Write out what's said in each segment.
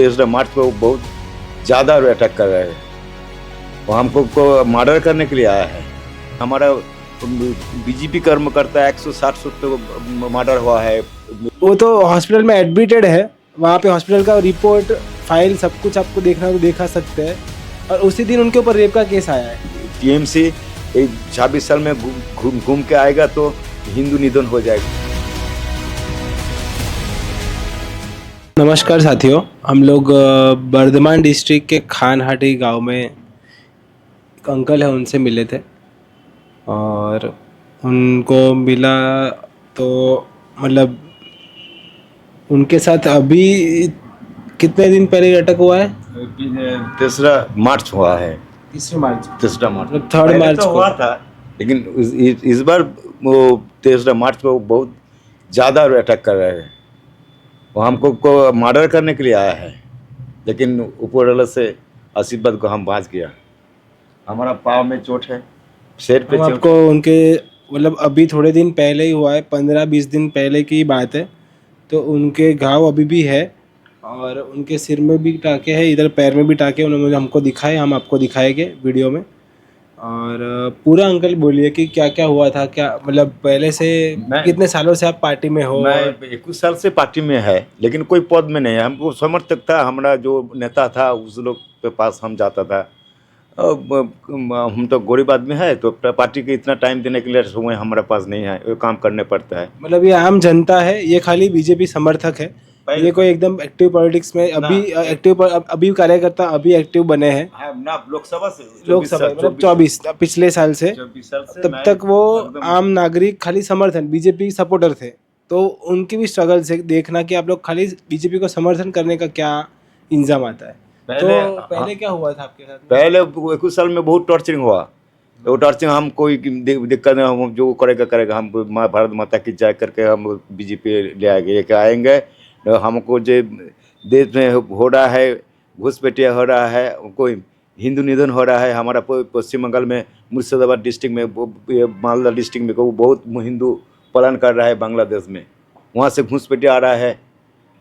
तेसरा मार्च को बहुत ज़्यादा अटैक कर रहे हैं। वो हमको को मर्डर करने के लिए आया है। हमारा बीजेपी कर्मकर्ता 160 मर्डर हुआ है। वो तो हॉस्पिटल में एडमिटेड है, वहाँ पे हॉस्पिटल का रिपोर्ट फाइल सब कुछ आपको देखना तो देखा सकते हैं। और उसी दिन उनके ऊपर रेप का केस आया है। टीएमसी 26 साल में घूम के आएगा तो हिंदू निधन हो जाएगा। नमस्कार साथियों, हम लोग बर्धमान डिस्ट्रिक्ट के खानहाटी गांव में एक अंकल है, उनसे मिले थे और उनको मिला तो मतलब उनके साथ अभी कितने दिन पहले अटैक हुआ है? 3 मार्च हुआ है। 3 मार्च, 3 मार्च मतलब 3 मार्च तो को हुआ था, लेकिन इस बार वो 3 मार्च को बहुत ज़्यादा अटैक कर रहे हैं। वो हमको को मर्डर करने के लिए आया है, लेकिन ऊपर वाला से आशीर्वाद को हम बाज गया। हमारा पाँव में चोट है, सिर पे हम चोट। आपको उनके मतलब अभी थोड़े दिन पहले ही हुआ है, 15-20 दिन पहले की बात है। तो उनके घाव अभी भी है और उनके सिर में भी टाँके हैं, इधर पैर में भी टाँके। उन्होंने हमको दिखाए, हम आपको दिखाएंगे वीडियो में। और पूरा अंकल बोलिए कि क्या क्या हुआ था, क्या मतलब पहले से कितने सालों से आप पार्टी में हो? मैं 21 साल से पार्टी में है, लेकिन कोई पद में नहीं है। हमको समर्थक था, हमारा जो नेता था उस लोग के पास हम जाता था। हम तो गरीब आदमी है, तो पार्टी के इतना टाइम देने के लिए समय हमारे पास नहीं है, वो काम करने पड़ता है। मतलब ये आम जनता है, ये खाली बीजेपी समर्थक है, ये कोई एकदम एक्टिव पॉलिटिक्स में अभी एक्टिव अभी कार्यकर्ता अभी एक्टिव बने हैं ना। लोकसभा से मतलब 24 पिछले साल से, तब तक वो आम नागरिक खाली समर्थन बीजेपी सपोर्टर थे। तो उनकी भी स्ट्रगल से देखना कि आप लोग खाली बीजेपी को समर्थन करने का क्या इंजाम आता है। तो पहले क्या हुआ था आपके साथ? पहले 21 साल में बहुत टॉर्चरिंग हुआ। तो टॉर्चरिंग हम कोई दिक्कत नहीं, हम जो करेगा हम माँ भारत माता की जय करके हम बीजेपी लेके आएंगे। तो हमको जो देश में हो रहा है, घुसपैठिया हो रहा है, कोई हिंदू निधन हो रहा है। हमारा पश्चिम बंगाल में मुर्शिदाबाद डिस्ट्रिक्ट में, मालदा डिस्ट्रिक्ट में वो बहुत हिंदू पालन कर रहा है। बांग्लादेश में वहाँ से घुसपैठिया आ रहा है।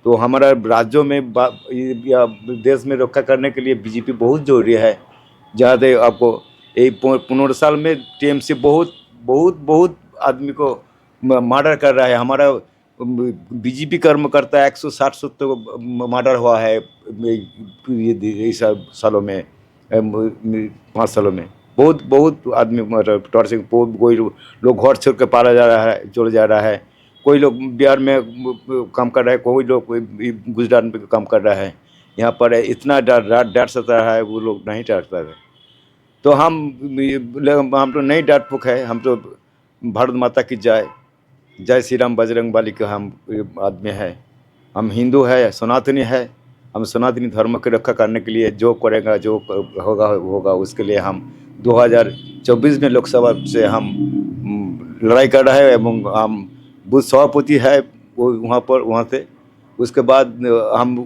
तो हमारा राज्यों में या देश में रक्षा करने के लिए बीजेपी बहुत जरूरी है। ज़्यादा आपको एक 15 साल में टीएमसी बहुत बहुत बहुत आदमी को मर्डर कर रहा है। हमारा बीजेपी कर्मकर्ता 160 मर्डर हुआ है ये सालों में, 5 सालों में। बहुत बहुत आदमी टॉर्चरिंग, कोई लोग घर छोड़ के पाला जा रहा है, चले जा रहा है। कोई लोग बिहार में काम कर रहा है, कोई लोग गुजरात में काम कर रहा है। यहाँ पर इतना डर सता रहा है, वो लोग नहीं डरता है। तो हम तो नहीं डर फूक है। हम तो भारत माता की जय, जय श्री राम बजरंग बली के हम आदमी है। हम हिंदू है, सनातनी है। हम सनातनी धर्म की रक्षा करने के लिए जो करेगा, जो होगा उसके लिए हम 2024 में लोकसभा से हम लड़ाई कर रहे हैं। एवं हम बूथ सभापति है वो वहाँ से। उसके बाद हम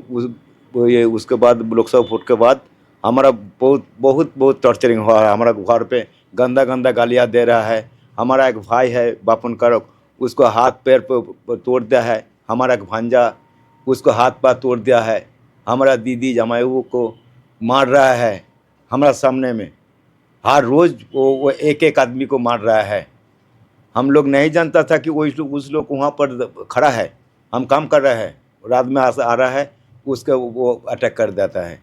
उसके बाद लोकसभा वोट के बाद हमारा बहुत बहुत बहुत टॉर्चरिंग हुआ है। हमारा घर पे गंदा गंदा गालियाँ दे रहा है। हमारा एक भाई है बापन करक, उसको हाथ पैर पर तोड़ दिया है। हमारा एक भांजा, उसको हाथ पैर तोड़ दिया है। हमारा दीदी जमाईओं को मार रहा है हमारा सामने में। हर रोज़ वो एक एक आदमी को मार रहा है। हम लोग नहीं जानता था कि वो उस लोग वहाँ पर खड़ा है, हम काम कर रहे हैं, रात में आ रहा है, उसका वो अटैक कर देता है।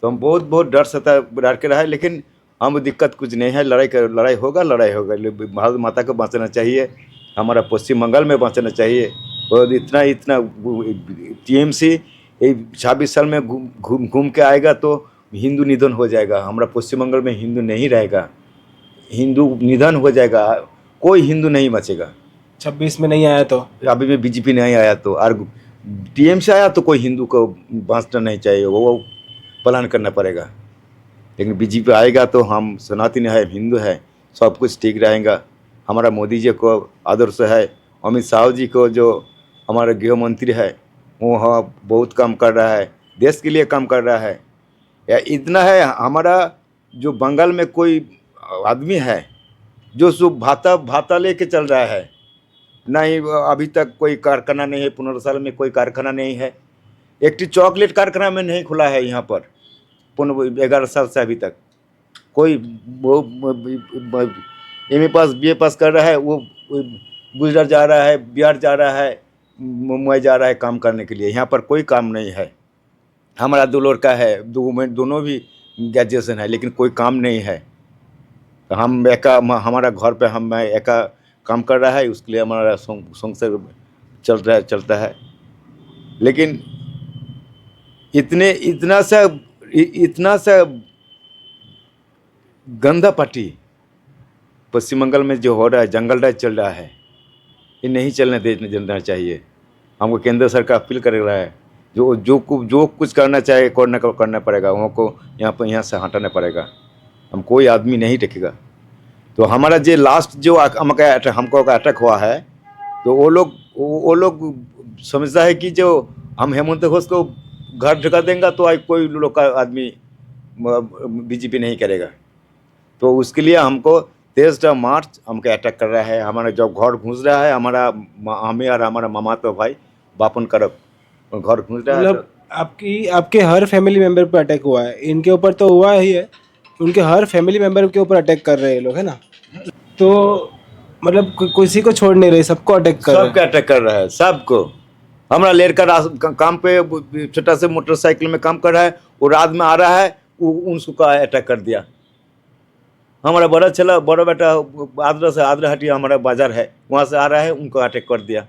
तो हम बहुत बहुत डर के रहा है। लेकिन हम दिक्कत कुछ नहीं है, लड़ाई होगा। भारत माता को बचाना चाहिए, हमारा पश्चिम बंगाल में बचाना चाहिए। और इतना टीएमसी 26 साल में घूम के आएगा तो हिंदू निधन हो जाएगा। हमारा पश्चिम बंगाल में हिंदू नहीं रहेगा, हिंदू निधन हो जाएगा। कोई हिंदू नहीं बचेगा। 26 में नहीं आया तो अभी भी बीजेपी नहीं आया तो, और टीएमसी आया तो कोई हिंदू को बांचना नहीं चाहिए, वो प्लान करना पड़ेगा। लेकिन बीजेपी आएगा तो हम सनातनी है, हिंदू है, सब कुछ ठीक रहेगा। हमारा मोदी जी को आदर्श है, अमित शाह जी को जो हमारा गृह मंत्री है वो बहुत काम कर रहा है, देश के लिए काम कर रहा है। या इतना है, हमारा जो बंगाल में कोई आदमी है जो सुबह भाता लेके चल रहा है, नहीं अभी तक कोई कारखाना नहीं है। 15 साल में कोई कारखाना नहीं है। एक टी चॉकलेट कारखाना में नहीं खुला है यहाँ पर 11 साल से अभी तक। कोई एमए पास बीए पास कर रहा है, वो गुजरात जा रहा है, बिहार जा रहा है, मुंबई जा रहा है काम करने के लिए। यहाँ पर कोई काम नहीं है। हमारा 2 लड़का है, दोनों भी ग्रेजुएशन है, लेकिन कोई काम नहीं है। तो हम हमारा घर पे हम एका काम कर रहा है, उसके लिए हमारा संसार चलता है। लेकिन इतना सा गंदा पार्टी पश्चिम बंगाल में जो हो रहा है, जंगल राज चल रहा है, ये नहीं चलने देना चाहिए। हमको केंद्र सरकार अपील कर रहा है, जो कुछ करना चाहे करना पड़ेगा, हमको यहाँ से हटाना पड़ेगा। हम कोई आदमी नहीं टेकेगा। तो हमारा जो लास्ट जो हमको अटैक हुआ है, तो वो लोग समझता है कि जो हम हेमंत घोष को घर ढका देंगे तो कोई लोग का आदमी बीजेपी नहीं करेगा। तो उसके लिए हमको 23 मार्च हमको अटैक कर रहा है। हमारा जब घर घुस रहा है, हमें और हमारा मामा तो भाई बापन करब घर घुस रहा है। मतलब आपके हर फैमिली मेंबर पर अटैक हुआ है। इनके ऊपर तो हुआ ही है, उनके हर फैमिली मेंबर के ऊपर अटैक कर रहे हैं लोग, है ना। तो मतलब किसी को छोड़ नहीं रहे, सबको अटैक कर रहे हैं। सबको अटैक कर रहा है, सबको। हमारा लड़का काम पे छोटा से मोटरसाइकिल में काम कर रहा है, वो रात में आ रहा है, उनको अटैक कर दिया। हमारा बड़ा बेटा आदरा हटिया हमारा बाजार है, वहाँ से आ रहा है, उनको अटैक कर दिया।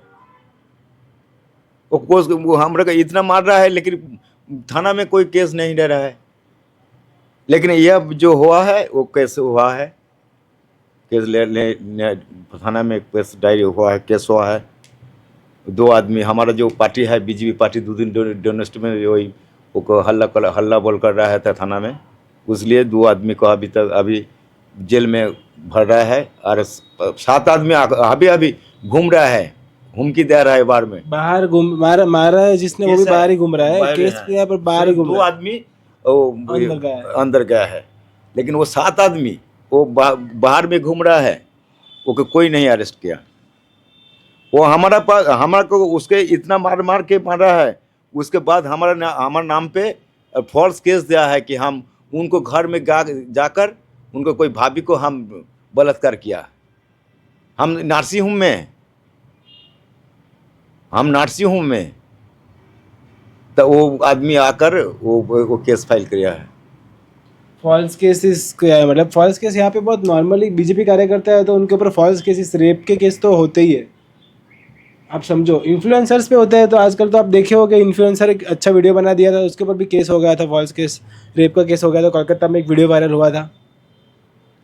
वो हमारा इतना मार रहा है, लेकिन थाना में कोई केस नहीं दे रहा है। लेकिन यह जो हुआ है वो केस हुआ है, केस थाना में केस डायरी हुआ है, केस हुआ है। 2 आदमी, हमारा जो पार्टी है बीजेपी पार्टी, 2 दिन डोनेस्ट में वही वो हल्ला बोल कर रहा था थाना में, इसलिए 2 आदमी को अभी जेल में भर रहा है। और 7 आदमी अभी घूम रहा है, हुमकी दे रहा है बाहर में। मारा है जिसने, वो भी बाहर ही घूम रहा है। केस किया पर बाहर ही घूम रहा है। 2 आदमी अंदर गया है, लेकिन वो 7 आदमी वो बाहर में घूम रहा है, वो कोई नहीं अरेस्ट किया। वो हमारा को उसके इतना मार के मारा है। उसके बाद हमारा नाम पे फॉल्स केस दिया है कि हम उनको घर में जाकर उनको कोई भाभी को हम बलात्कार किया। हम नर्सिंग होम में तो वो आदमी आकर वो केस फाइल किया है। फॉल्स केसेस क्या है? मतलब फॉल्स केस यहाँ पे बहुत नॉर्मली बीजेपी कार्यकर्ता है तो उनके ऊपर फॉल्स केसेस, रेप के केस तो होते ही है। आप समझो, इन्फ्लुएंसर्स पे होते हैं। तो आजकल तो आप देखे होगे, इन्फ्लुएंसर एक अच्छा वीडियो बना दिया था, उसके ऊपर भी केस हो गया था, फॉल्स केस, रेप का केस हो गया था। कोलकाता में एक वीडियो वायरल हुआ था।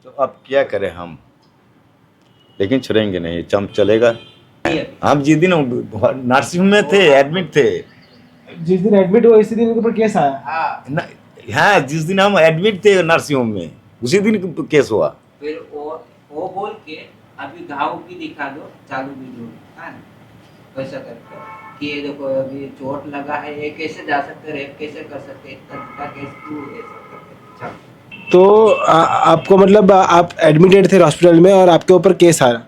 तो अब क्या करें हम, लेकिन छोड़ेंगे नहीं, चलेगा। हम जिस दिन नर्सिंग में थे, एडमिट थे, जिस दिन एडमिट हुआ इसी दिन उनके ऊपर केस आया। हाँ, जिस दिन हम एडमिट थे नर्सिंग होम में, उसी दिन केस हुआ। फिर वो बोल के अभी घाव भी दिखा दो चालू वीडियो, वैसा करके कि ये देखो अभी चोट लगा है, ये कैसे जा सकते, रेप कैसे कर सकते, इतना छोटा केस क्यों ये सब करते। तो आपको मतलब आप एडमिटेड थे हॉस्पिटल में और आपके ऊपर केस आ रहा,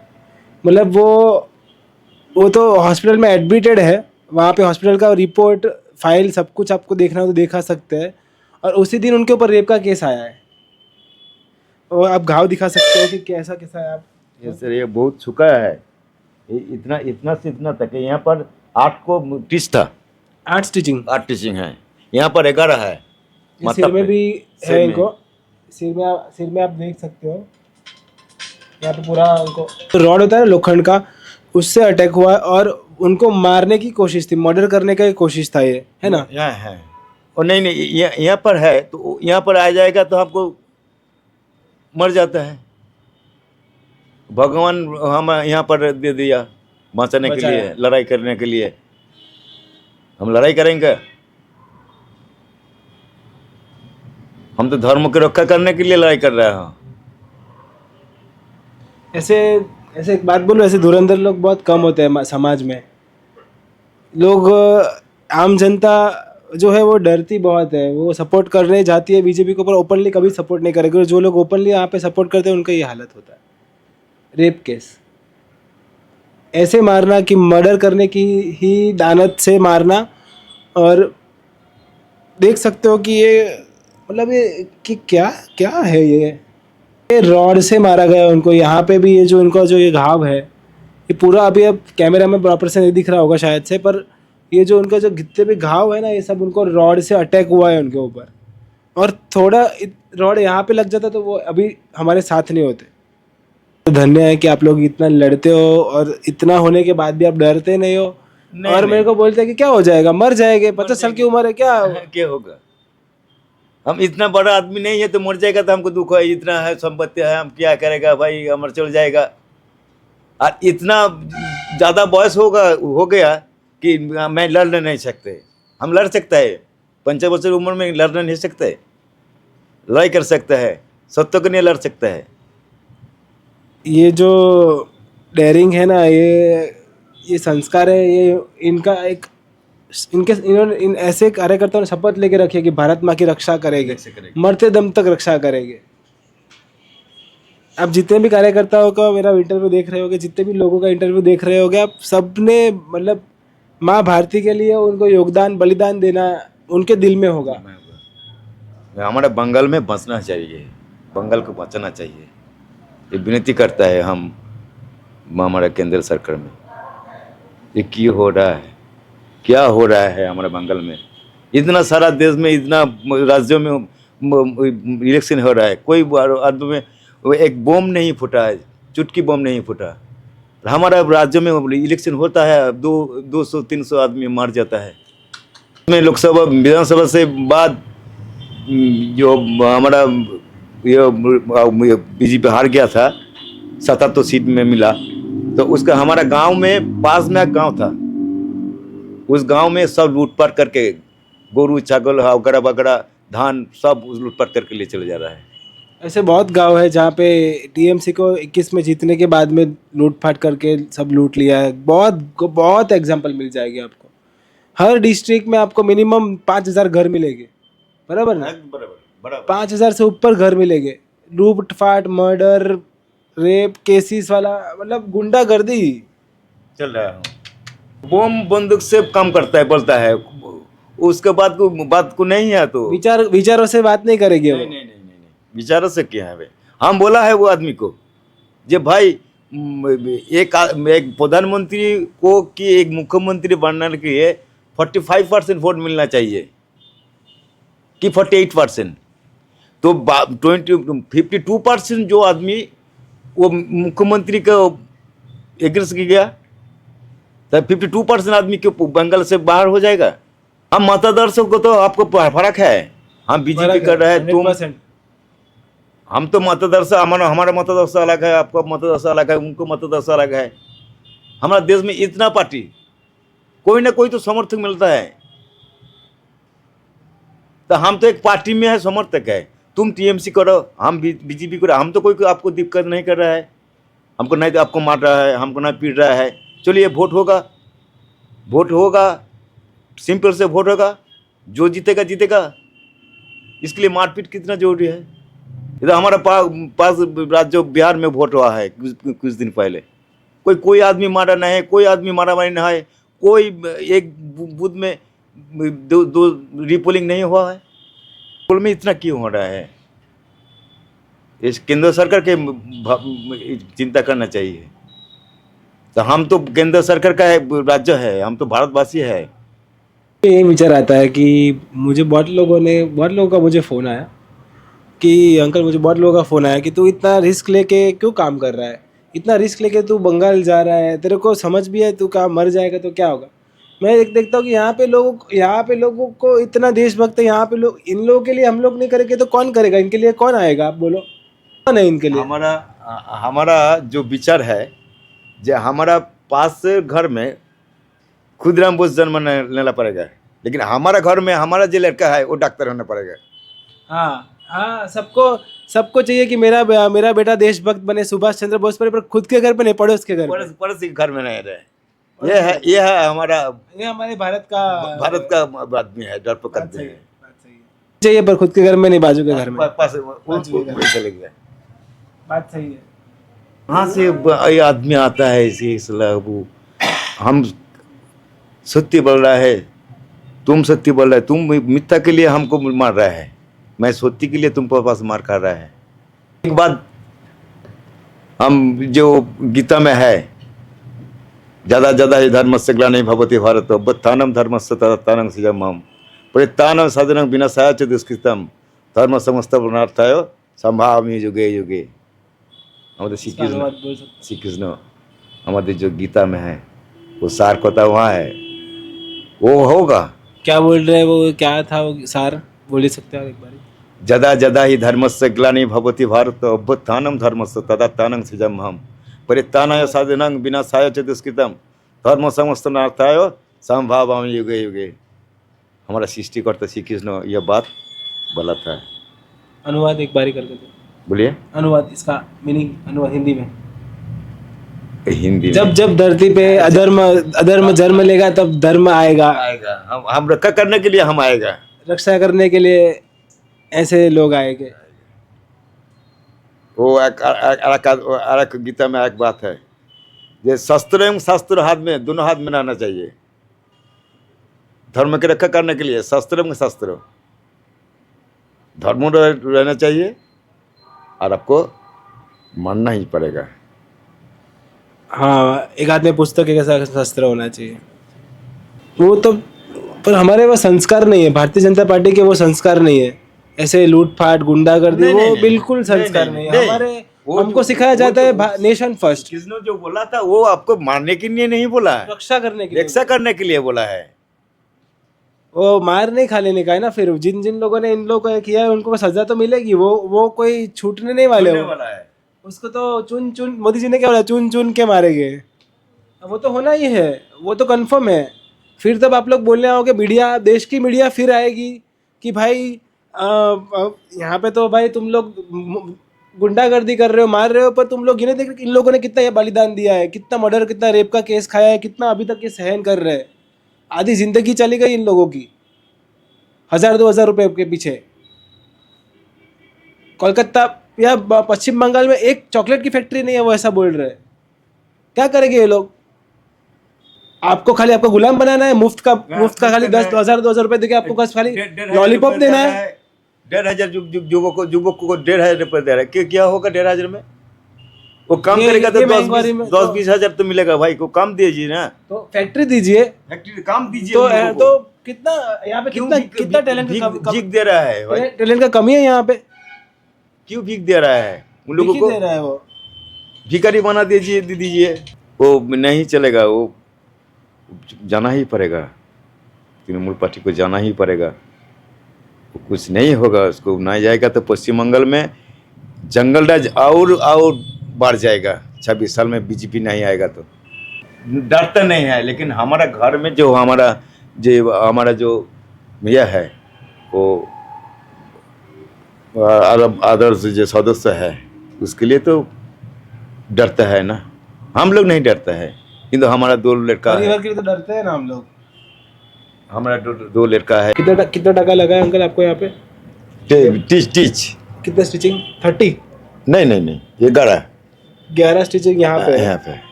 मतलब वो तो हॉस्पिटल में एडमिटेड है, वहाँ पे हॉस्पिटल का रिपोर्ट फाइल सब कुछ आपको देखना हो तो देखा सकते हैं, और उसी दिन उनके ऊपर रेप का केस आया है। और आप घाव दिखा सकते हो कि कैसा है आप। ये सर, ये बहुत छुका है, इतना से इतना तक है। यहाँ पर 8 को टीच था, 8 स्टिचिंग है। यहाँ पर 11 है। सिर में भी है इनको, सिर में आप देख सकते हो, यहाँ पे पूरा उनको रॉड होता है लोखंड का, उससे अटैक हुआ और उनको मारने की कोशिश थी, मर्डर करने का कोशिश था ये, है ना। यहाँ है और नहीं यहाँ पर है, तो यहाँ पर आ जाएगा तो आपको मर जाता है। भगवान हम यहाँ पर दे दिया बचाने के लिए, लड़ाई करने के लिए। हम लड़ाई करेंगे, हम तो धर्म की रक्षा करने के लिए लड़ाई कर रहे हैं। ऐसे एक बात बोलो, ऐसे धुरंधर लोग बहुत कम होते हैं समाज में। लोग, आम जनता जो है वो डरती बहुत है, वो सपोर्ट करने जाती है बीजेपी के ऊपर, ओपनली कभी सपोर्ट नहीं करेगी। और जो लोग ओपनली यहाँ पे सपोर्ट करते हैं उनका ये हालत होता है। रेप केस ऐसे मारना कि मर्डर करने की ही दानत से मारना, और देख सकते हो कि ये मतलब ये कि क्या क्या है ये रॉड से मारा गया उनको। यहाँ पे भी ये जो इनका जो ये घाव है, ये पूरा अभी अब कैमरा में प्रॉपर से नहीं दिख रहा होगा शायद से, पर ये जो उनका जो जितने भी घाव है ना, ये सब उनको रॉड से अटैक हुआ है उनके ऊपर। और थोड़ा रॉड यहाँ पे लग जाता तो वो अभी हमारे साथ नहीं होते। तो धन्य है कि आप लोग इतना लड़ते हो और इतना होने के बाद भी आप डरते नहीं हो। नहीं, और नहीं। मेरे को बोलते हैं कि क्या हो जाएगा, मर जाएंगे, 50 साल की उम्र है, क्या क्या होगा? हम इतना बड़ा आदमी नहीं है तो मर जाएगा तो हमको दुख है, इतना है संपत्ति है, हम क्या करेगा भाई, अमर चल जाएगा। और इतना ज़्यादा बयस हो गया कि मैं लड़ नहीं सकते। हम लड़ सकते हैं, 50 वर्ष की उम्र में लड़ नहीं सकते, लड़ाई कर सकता है, सत्य के लिए लड़ सकता है। ये जो डेयरिंग है ना, ये संस्कार है, ये इनका एक इन्होंने इन ऐसे कार्यकर्ताओं ने शपथ लेके रखी है कि भारत माँ की रक्षा करेंगे, मरते दम तक रक्षा करेंगे। आप जितने भी कार्यकर्ताओं का मेरा इंटरव्यू देख रहे होगे, जितने भी लोगों का इंटरव्यू देख रहे होगे, आप सबने मतलब माँ भारती के लिए उनको योगदान बलिदान देना उनके दिल में होगा। हमारे बंगाल में बचना चाहिए, बंगाल को बचाना चाहिए, ये विनती करता है हम हमारे केंद्र सरकार में। ये क्यों हो रहा है, क्या हो रहा है हमारे बंगाल में? इतना सारा देश में, इतना राज्यों में इलेक्शन हो रहा है, कोई आदमी में एक बम नहीं फूटा है, चुटकी बम नहीं फूटा। हमारा राज्य में इलेक्शन होता है, 200-300 आदमी मार जाता है। में लोकसभा विधानसभा से बाद जो हमारा ये बीजेपी हार गया था, 77 सीट में मिला, तो उसका हमारा गांव में पास में एक गांव था, उस गांव में सब लूटपाट करके गोरू छागल वगैरह वगैरह धान सब लूटपाट करके ले चले जा रहा है। ऐसे बहुत गांव है जहाँ पे टीएमसी को 21 में जीतने के बाद में लूटपाट करके सब लूट लिया है। बहुत बहुत एग्जांपल मिल जाएगी आपको। हर डिस्ट्रिक्ट में आपको मिनिमम 5000 घर मिलेंगे, बराबर ना? बराबर 5000 से ऊपर घर मिलेंगे। लूटपाट, मर्डर, रेप केसेस वाला मतलब गुंडागर्दी चल रहा है। बम बंदूक से काम करता है, बोलता है, उसके बाद को नहीं है तो विचारों से बात नहीं करेंगे वो। नहीं, विचारों से क्या है? हम बोला है वो आदमी को, जे भाई एक प्रधानमंत्री को कि एक मुख्यमंत्री बनने के लिए 45% वोट मिलना चाहिए कि 48%, तो 52% जो आदमी वो मुख्यमंत्री को एग्रेस की गया, तो 52% आदमी क्यों बंगाल से बाहर हो जाएगा? हम मतदाताओं को तो आपको फर्क है, हम बीजेपी कर रहे हैं, तुम हम तो मतदाता, हमारा मतदाता अलग है, आपका मतदाता अलग है, उनको मतदाता अलग है। हमारा देश में इतना पार्टी, कोई ना कोई तो समर्थक मिलता है, तो हम तो एक पार्टी में है, समर्थक है। तुम टीएमसी करो, हम बीजेपी करो, हम तो कोई आपको दिक्कत नहीं कर रहा है, हमको नहीं तो आपको मार रहा है, हमको नहीं पीट रहा है। चलिए वोट होगा, सिंपल से वोट होगा, जो जीतेगा जीतेगा। इसके लिए मारपीट कितना जरूरी है? इधर हमारा पास राज्य बिहार में वोट हुआ है कुछ दिन पहले, कोई आदमी मारा नहीं है, कोई आदमी मारा मारी नहीं है, कोई एक बूथ में दो रिपोलिंग नहीं हुआ है। पुल में इतना क्यों हो रहा है? इस केंद्र सरकार के चिंता करना चाहिए। तो हम तो केंद्र सरकार का राज्य है, हम तो भारतवासी है। ये विचार आता है कि मुझे बहुत लोगों का मुझे फ़ोन आया कि अंकल, मुझे बहुत लोगों का फ़ोन आया कि तू इतना रिस्क लेके क्यों काम कर रहा है, इतना रिस्क लेके तू बंगाल जा रहा है, तेरे को समझ भी है तू क्या मर जाएगा तो क्या होगा। मैं देखता हूँ कि यहाँ पे लोगों को इतना देशभक्त है, यहाँ पे लोग, इन लोगों के लिए हम लोग नहीं करेंगे तो कौन करेगा? इनके लिए कौन आएगा? आप बोलो, कौन है इनके लिए? हमारा जो विचार है, जो हमारा पास घर में खुदराम बोस जन्म लेना पड़ेगा, लेकिन हमारा घर में हमारा जो लड़का है वो डॉक्टर होना पड़ेगा। हाँ, सबको चाहिए कि मेरा बेटा देशभक्त बने, सुभाष चंद्र बोस पर खुद के घर पे नहीं, पड़ोस के घर पे, पड़ोस के घर में नहीं रहे। ये है हमारे भारत का आदमी है, डरपोक आदमी है। चाहिए पर खुद के घर में नहीं, बाजू के घर में चले गए। बात सही है। कहाँ से ये आदमी आता है? इसी वो हम सत्य बोल रहा है, तुम सत्य बोल रहे है, तुम मिथ्या के लिए हमको मार रहा है, मैं सत्य के लिए तुम पास मार खा रहा है। एक बात हम जो गीता में है, ज्यादा ही धर्मस्य ग्लानिर् भवति भारत अभ्युत्थानं धर्मस्य तदात्मानं सृजाम्यहम् परित्राणं साधनं विनाशाय च दुष्कृतम् धर्म संस्थापनार्थाय संभावामि युगे युगे। हमारे श्री कृष्ण हमारे जो गीता में है वो सार कथा वहाँ है, वो होगा। क्या बोल रहे हैं वो, क्या था वो सार, बोल ही सकते हैं आप एक बार? जदा ही धर्मस्य ग्लानिर् भवति भारत अभ्युत्थानं धर्मस्य तदात्मानं सृजाम्यहम् परित्राणाय साधनं विनाशाय च दुष्कृतम् धर्म संस्थापनार्थाय संभावामि युगे युगे। हमारा सृष्टिकर्ता श्री कृष्ण यह बात बोला था। अनुवाद एक बार ही करके दो। बोलिए अनुवाद, इसका मीनिंग अनुवाद हिंदी में। हिंदी में। जब धरती पे अधर्म जन्म लेगा तब धर्म आएगा। हम रक्षा करने के लिए हम आएगा, रक्षा करने के लिए ऐसे लोग आएंगे। वो एक गीता में एक बात है, ये शस्त्र एवं शास्त्र हाथ में, दोनों हाथ में रहना चाहिए। धर्म की रक्षा करने के लिए शस्त्र एवं शास्त्र, धर्म रहना चाहिए और आपको मानना ही पड़ेगा। हाँ, एक हाथ में पुस्तक, एक ऐसा शस्त्र होना चाहिए। वो तो, पर हमारे वो संस्कार नहीं है, भारतीय जनता पार्टी के वो संस्कार नहीं है। ऐसे लूटपाट गुंडागर्दी वो बिल्कुल संस्कार नहीं है हमारे। हमको सिखाया जाता है नेशन फर्स्ट। किसने जो बोला था वो आपको मारने के लिए नहीं बोला है, रक्षा करने के लिए, रक्षा करने के लिए बोला है। वो मार नहीं खा लेने का है ना। फिर जिन जिन लोगों ने इन लोगों को किया है उनको सजा तो मिलेगी, वो कोई छूटने नहीं वाले हो। उसको तो चुन चुन, मोदी जी ने क्या बोला, चुन चुन के मारेंगे। वो तो होना ही है, वो तो कंफर्म है। फिर तब आप लोग बोलने आओगे, मीडिया, देश की मीडिया फिर आएगी कि भाई यहाँ पे तो भाई तुम लोग गुंडागर्दी कर रहे हो, मार रहे हो, पर तुम लोग ये नहीं देख रहे इन लोगों ने कितना ये बलिदान दिया है, कितना मर्डर, कितना रेप का केस खाया है, कितना अभी तक ये सहन कर रहे हैं। आधी जिंदगी चली गई इन लोगों की 1000-2000 रुपए के पीछे। कोलकाता या पश्चिम बंगाल में एक चॉकलेट की फैक्ट्री नहीं है, वो ऐसा बोल रहे हैं। क्या करेंगे ये लोग? आपको खाली आपको गुलाम बनाना है, मुफ्त का खाली 10,000-2,000 रुपए देके आपको बस खाली लॉलीपॉप देना है। 1,500 युवक को 1,500 रुपए दे रहा है, क्या होगा 1,500 में? वो काम करेगा तो 10-20 हजार तो मिलेगा भाई, को काम दीजिए ना। तो फैक्ट्री दीजिए, फैक्ट्री काम दीजिए। तो कितना यहाँ पे कितना टैलेंट भीख दे रहा है भाई, टैलेंट का कमी है यहाँ पे। क्यों भीख दे रहा है उन लोगों को? दे रहा है वो भिखारी बना दीजिए। वो नहीं चलेगा, वो जाना ही पड़ेगा, तृणमूल पार्टी को जाना ही पड़ेगा। कुछ नहीं होगा, उसको नहीं जाएगा तो पश्चिम बंगाल में जंगल राज और बढ़ जाएगा। 26 साल में बीजेपी नहीं आएगा तो डरता नहीं है। लेकिन हमारा घर में जो हमारा जो यह है वो आदर्श जो सदस्य है उसके लिए तो डरता है ना। हम लोग नहीं डरता है, किंतु हमारा 2 लड़का है, के लिए तो डरते हैं ना हम लोग। हमारा 2 लड़का है। कितना टका लगा है अंकल आपको यहाँ पे? टीच कितना स्टिचिंग? 30? नहीं 11 स्टिचिंग यहाँ पे।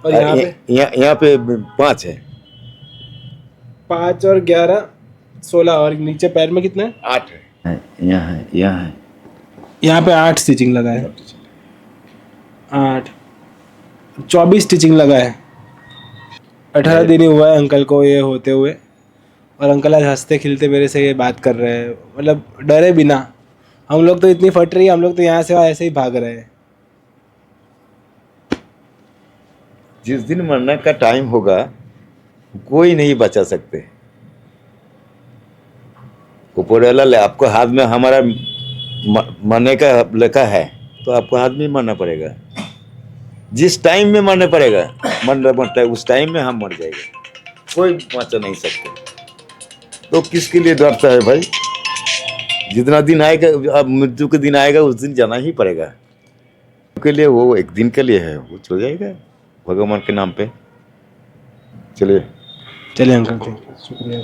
और यहाँ पे 5 है। 5 और 11 16। और नीचे पैर में कितना है? 8 है। यहाँ पे 8 स्टिचिंग लगा है। 8 24 स्टिचिंग लगा है। 18 दिन ही हुआ है अंकल को ये होते हुए, और अंकल आज हंसते खिलते मेरे से ये बात कर रहे हैं, मतलब डरे बिना। हम लोग तो इतनी फट रही है, हम लोग तो यहाँ से वहाँ ऐसे ही भाग रहे हैं। जिस दिन मरने का टाइम होगा कोई नहीं बचा सकते। ऊपर आपको हाथ में हमारा मरने का लिखा है तो आपको हाथ में मरना पड़ेगा। जिस टाइम में मरना पड़ेगा मरता है उस टाइम में हम मर जाएंगे, कोई बचा नहीं सकते। तो किसके लिए डरता है भाई? जितना दिन आएगा, अब मृत्यु के दिन आएगा उस दिन जाना ही पड़ेगा। के लिए वो एक दिन के लिए है, वो चल जाएगा भगवान के नाम पे। चलिए अंकल, शुक्रिया।